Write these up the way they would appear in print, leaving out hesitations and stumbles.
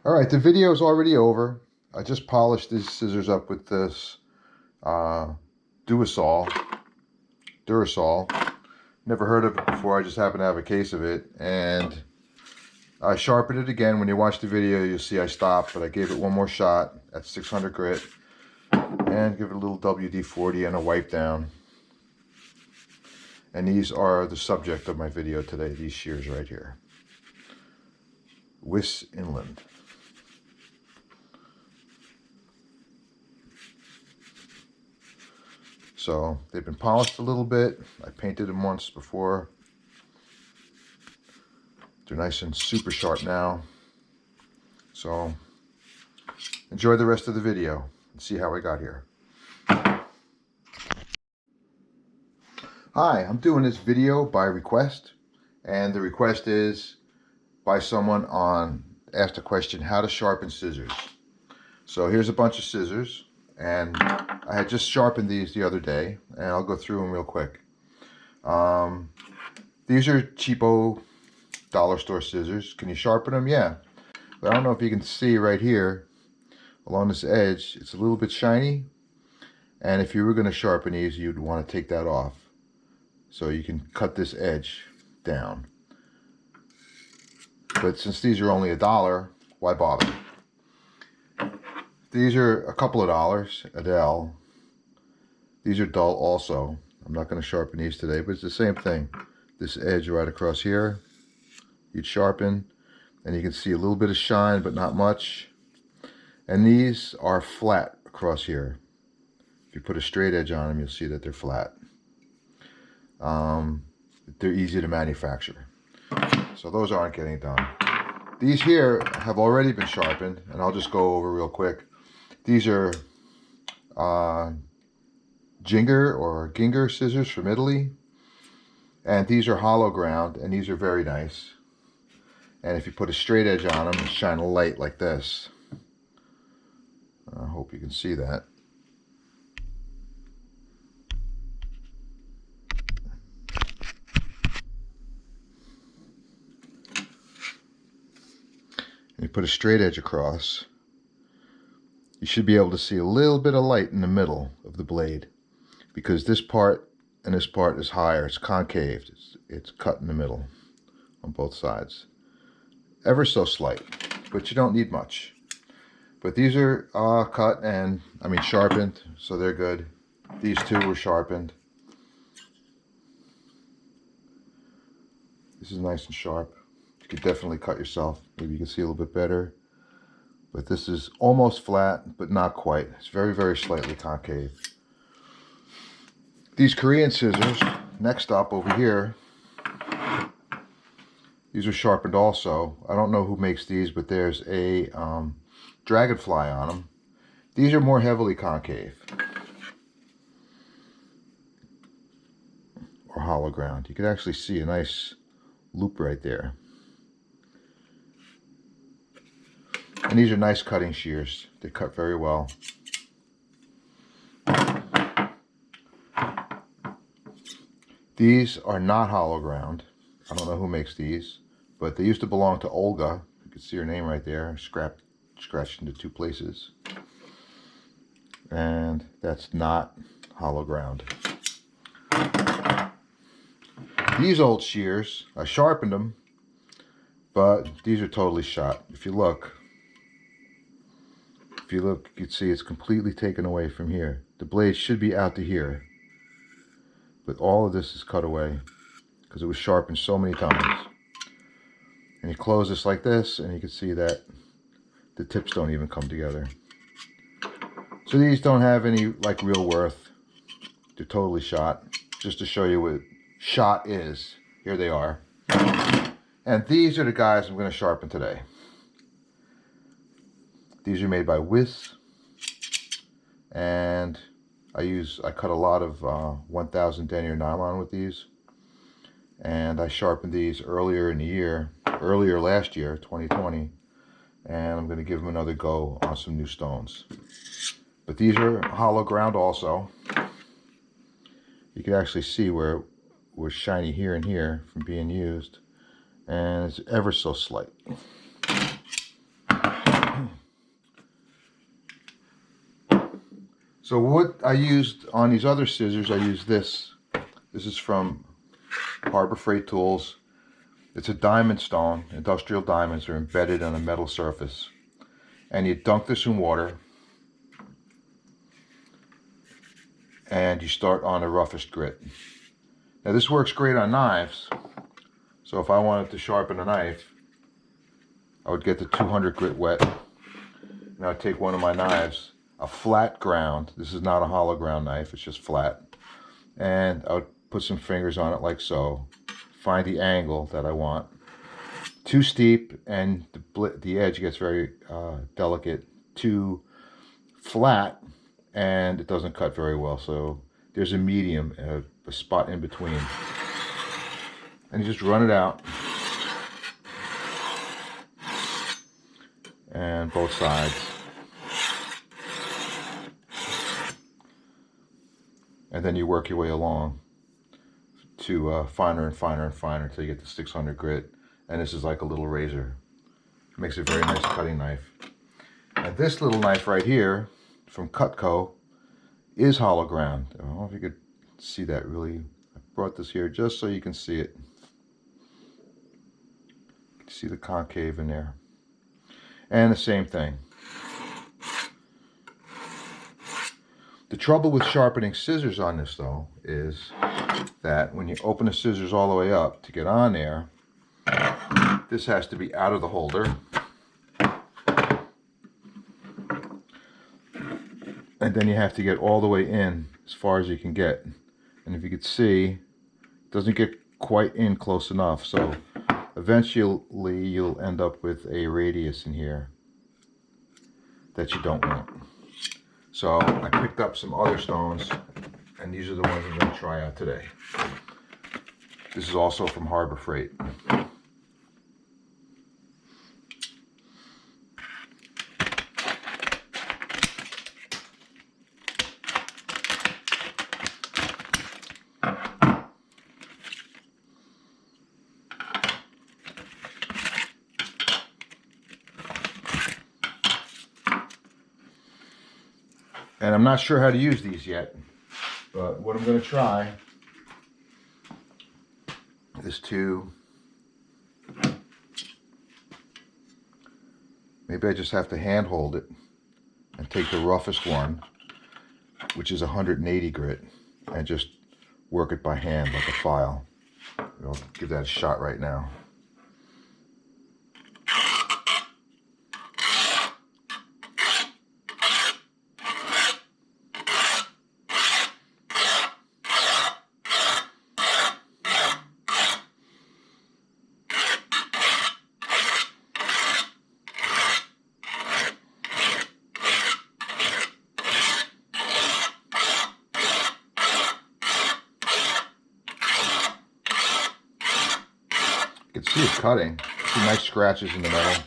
Alright, the video is already over. I just polished these scissors up with this Durasol. Never heard of it before, I just happen to have a case of it. And I sharpened it again. When you watch the video, you'll see I stopped, but I gave it one more shot at 600 grit. And give it a little WD-40 and a wipe down. And these are the subject of my video today, these shears right here. Weiss Inland. So they've been polished a little bit. I painted them once before. They're nice and super sharp now. So enjoy the rest of the video and see how I got here. Hi, I'm doing this video by request, and the request is by someone asked the question how to sharpen scissors. So here's a bunch of scissors, and I had just sharpened these the other day, and I'll go through them real quick. These are cheapo dollar store scissors. Can you sharpen them? Yeah. But I don't know if you can see right here along this edge, it's a little bit shiny, and if you were going to sharpen these, you'd want to take that off. So you can cut this edge down. But since these are only $1, why bother? These are a couple of dollars, Adele. These are dull also. I'm not going to sharpen these today, but it's the same thing. This edge right across here, you'd sharpen, and you can see a little bit of shine, but not much. And these are flat across here. If you put a straight edge on them, you'll see that they're flat. They're easy to manufacture. So those aren't getting done. These here have already been sharpened, and I'll just go over real quick. These are Ginger scissors from Italy, and these are hollow ground, and these are very nice. And if you put a straight edge on them, shine a light like this. I hope you can see that. And you put a straight edge across, you should be able to see a little bit of light in the middle of the blade, because this part and this part is higher, it's concave, it's cut in the middle on both sides. Ever so slight, but you don't need much. But these are cut and, sharpened, so they're good. These two were sharpened. This is nice and sharp. You could definitely cut yourself. Maybe you can see a little bit better. But this is almost flat, but not quite. It's very, very slightly concave. These Korean scissors, next up over here, these are sharpened also. I don't know who makes these, but there's a dragonfly on them. These are more heavily concave. Or hollow ground. You can actually see a nice loop right there. And these are nice cutting shears. They cut very well. These are not hollow ground. I don't know who makes these, but they used to belong to Olga. You can see her name right there, scratched into two places. And that's not hollow ground. These old shears, I sharpened them, but these are totally shot. If you look, you can see it's completely taken away from here. The blade should be out to here, but all of this is cut away because it was sharpened so many times. And you close this like this, and you can see that the tips don't even come together. So these don't have any real worth. They're totally shot. Just to show you what shot is, here they are. And these are the guys I'm going to sharpen today. These are made by Weiss, and I cut a lot of 1000 denier nylon with these, and I sharpened these earlier last year, 2020, and I'm going to give them another go on some new stones. But these are hollow ground also. You can actually see where it was shiny here and here from being used, and it's ever so slight. So what I used on these other scissors, I used this. This is from Harbor Freight Tools. It's a diamond stone. Industrial diamonds are embedded on a metal surface. And you dunk this in water. And you start on the roughest grit. Now this works great on knives. So if I wanted to sharpen a knife, I would get the 200 grit wet. And I would take one of my knives, a flat ground. This is not a hollow ground knife, it's just flat. And I would put some fingers on it like so. Find the angle that I want. Too steep and the edge gets very delicate. Too flat and it doesn't cut very well. So there's a medium, a spot in between. And you just run it out. And both sides. And then you work your way along to finer and finer and finer until you get to 600 grit. And this is like a little razor. It makes a very nice cutting knife. And this little knife right here from Cutco is hollow ground. I don't know if you could see that really. I brought this here just so you can see it. You can see the concave in there. And the same thing. The trouble with sharpening scissors on this though is that when you open the scissors all the way up to get on there, this has to be out of the holder. And then you have to get all the way in as far as you can get. And if you could see, it doesn't get quite in close enough. So eventually you'll end up with a radius in here that you don't want. So I picked up some other stones, and these are the ones I'm going to try out today. This is also from Harbor Freight. And I'm not sure how to use these yet, but what I'm going to try is to, maybe I just have to hand hold it and take the roughest one, which is 180 grit, and just work it by hand like a file. I'll give that a shot right now. You can see it's cutting. See nice scratches in the metal.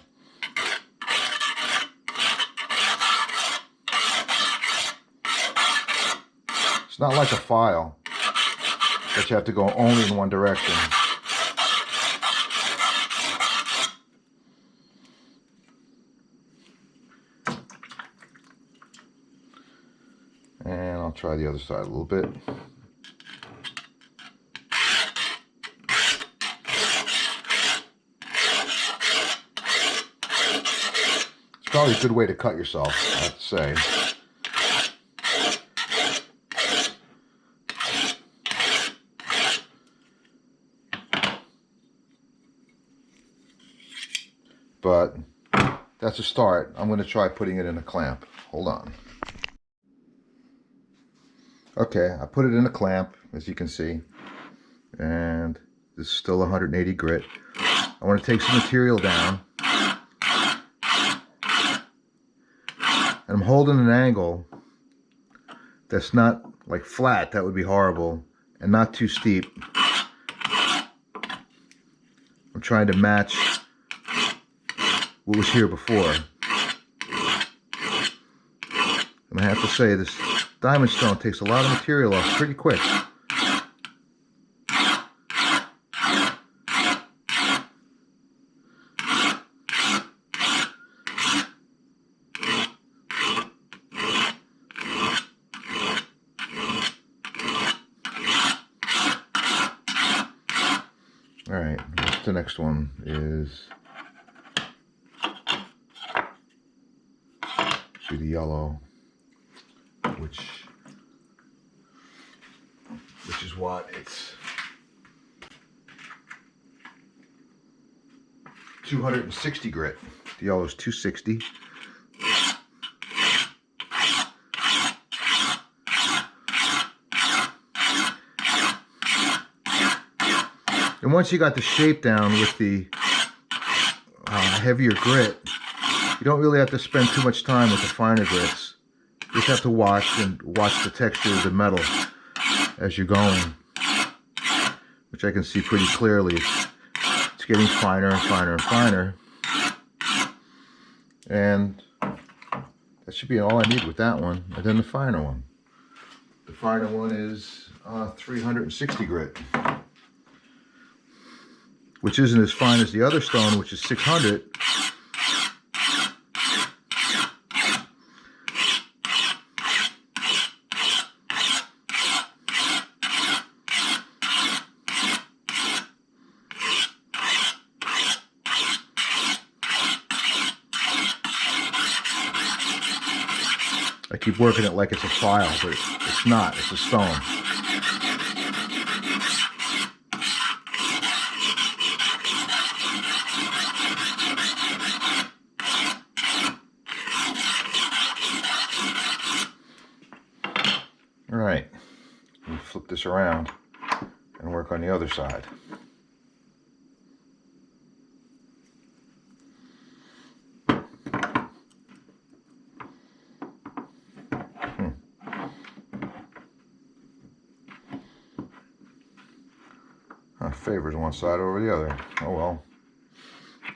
It's not like a file that you have to go only in one direction. And I'll try the other side a little bit. Probably a good way to cut yourself, I have to say. But that's a start. I'm going to try putting it in a clamp. Hold on. Okay, I put it in a clamp, as you can see. And this is still 180 grit. I want to take some material down. And I'm holding an angle that's not like flat, that would be horrible, and not too steep. I'm trying to match what was here before. And I have to say, this diamond stone takes a lot of material off pretty quick. All right, what's the next one is be the yellow, which is what? It's 260 grit. The yellow is 260. And once you got the shape down with the heavier grit, you don't really have to spend too much time with the finer grits. You just have to watch the texture of the metal as you're going, which I can see pretty clearly. It's getting finer and finer and finer. And that should be all I need with that one. And then the finer one. The finer one is 360 grit, which isn't as fine as the other stone, which is 600. I keep working it like it's a file, but it's not. It's a stone. All right, let me flip this around and work on the other side. Favors one side over the other. Oh well.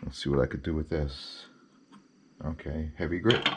Let's see what I could do with this. Okay, heavy grit.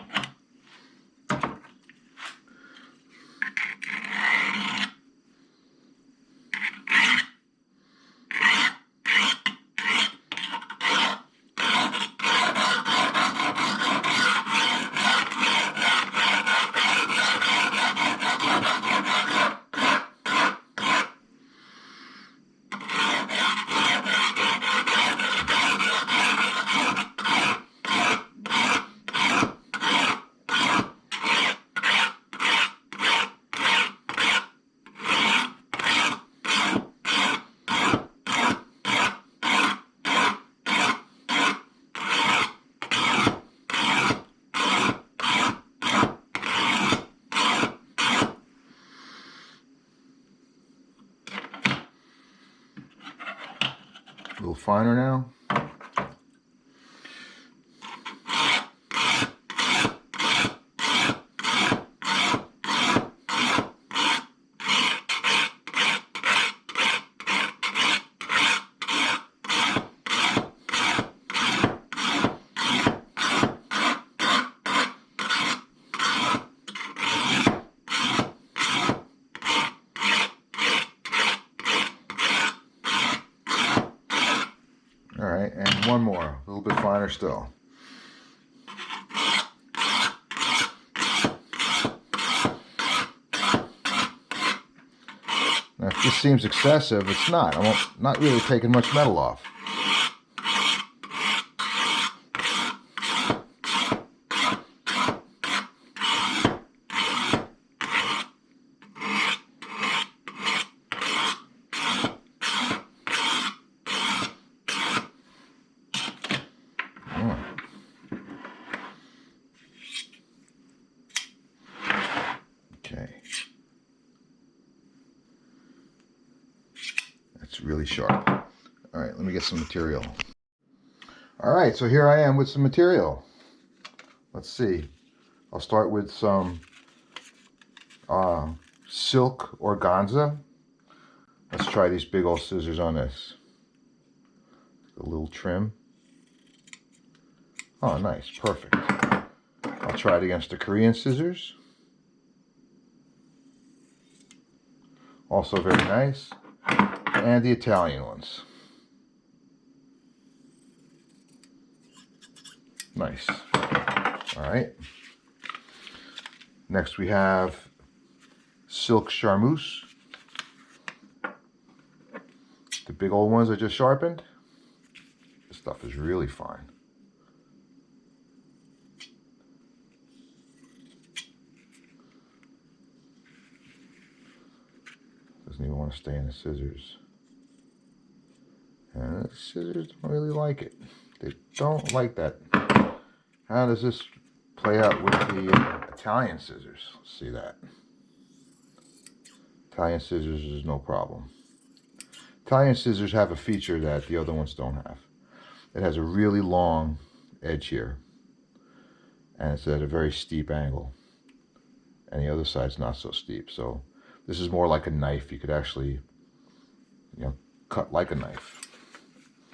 A little finer now. All right, and one more, a little bit finer still. Now, if this seems excessive, it's not. I'm not really taking much metal off. Okay. That's really sharp. All right, let me get some material. All right, so here I am with some material. Let's see. I'll start with some silk organza. Let's try these big old scissors on this. A little trim. Oh, nice, perfect. I'll try it against the Korean scissors. Also very nice. And the Italian ones. Nice. All right. Next we have silk charmeuse. the big old ones I just sharpened, this stuff is really fine. Doesn't even want to stay in the scissors. And the scissors don't really like it. They don't like that. How does this play out with the Italian scissors? Let's see that. Italian scissors is no problem. Italian scissors have a feature that the other ones don't have. It has a really long edge here, and it's at a very steep angle, and the other side's not so steep. So this is more like a knife. You could actually, cut like a knife.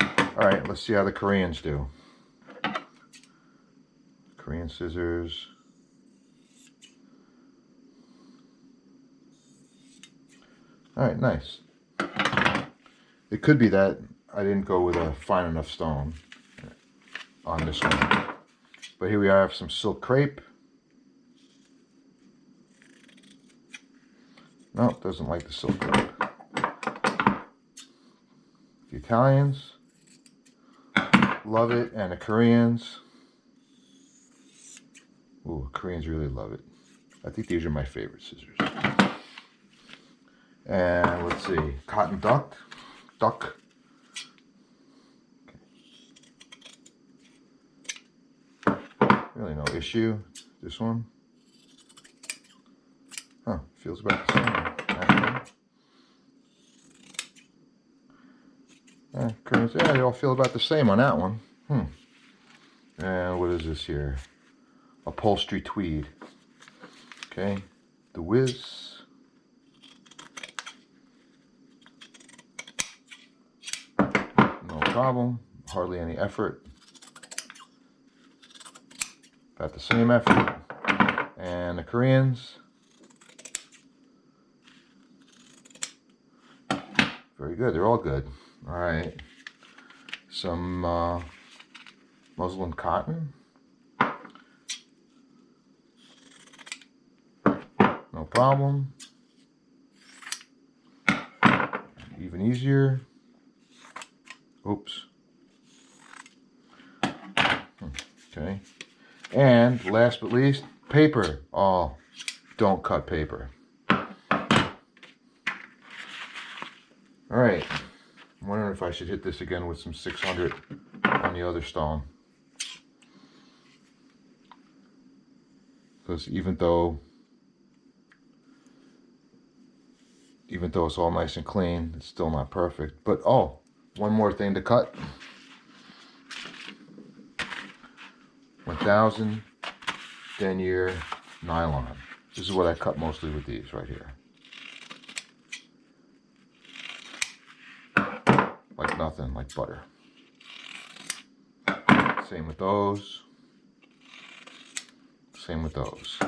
All right, let's see how the Koreans do. Korean scissors. All right, nice. It could be that I didn't go with a fine enough stone on this one. But here we are, have some silk crepe. No, it doesn't like the silk crepe. The Italians love it, and the Koreans. Ooh, Koreans really love it. I think these are my favorite scissors. And let's see, cotton duck. Really no issue. This one. Huh, feels about the same. Koreans, yeah, they all feel about the same on that one. And what is this here? Upholstery tweed. Okay, the Weiss. No problem, hardly any effort. About the same effort. And the Koreans. Very good, they're all good. All right, some muslin cotton. No problem. Even easier. Oops. Okay. And last but least, paper. Oh, don't cut paper. All right. I'm wondering if I should hit this again with some 600 on the other stone. Because even though it's all nice and clean, it's still not perfect. But oh, one more thing to cut. 1000 denier nylon. This is what I cut mostly with these right here. Like nothing, like butter. Same with those. Same with those.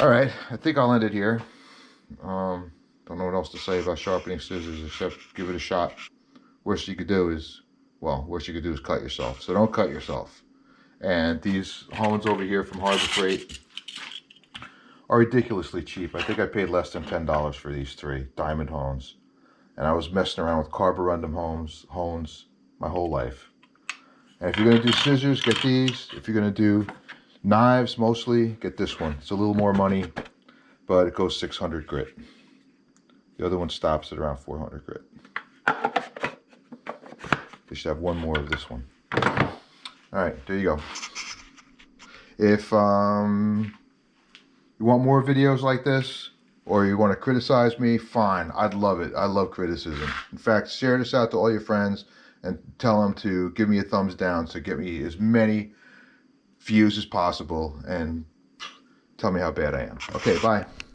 All right, I think I'll end it here. Don't know what else to say about sharpening scissors except give it a shot. Worst you could do is cut yourself. So don't cut yourself. And these hones over here from Harbor Freight are ridiculously cheap. I think I paid less than $10 for these 3 diamond hones. And I was messing around with carborundum hones my whole life. And if you're going to do scissors, get these. If you're going to do knives, mostly, get this one. It's a little more money, but it goes 600 grit. The other one stops at around 400 grit. They should have one more of this one. All right, there you go. If you want more videos like this, or you want to criticize me, fine. I'd love it. I love criticism. In fact, share this out to all your friends and tell them to give me a thumbs down to get me as many views as possible and tell me how bad I am. Okay, bye.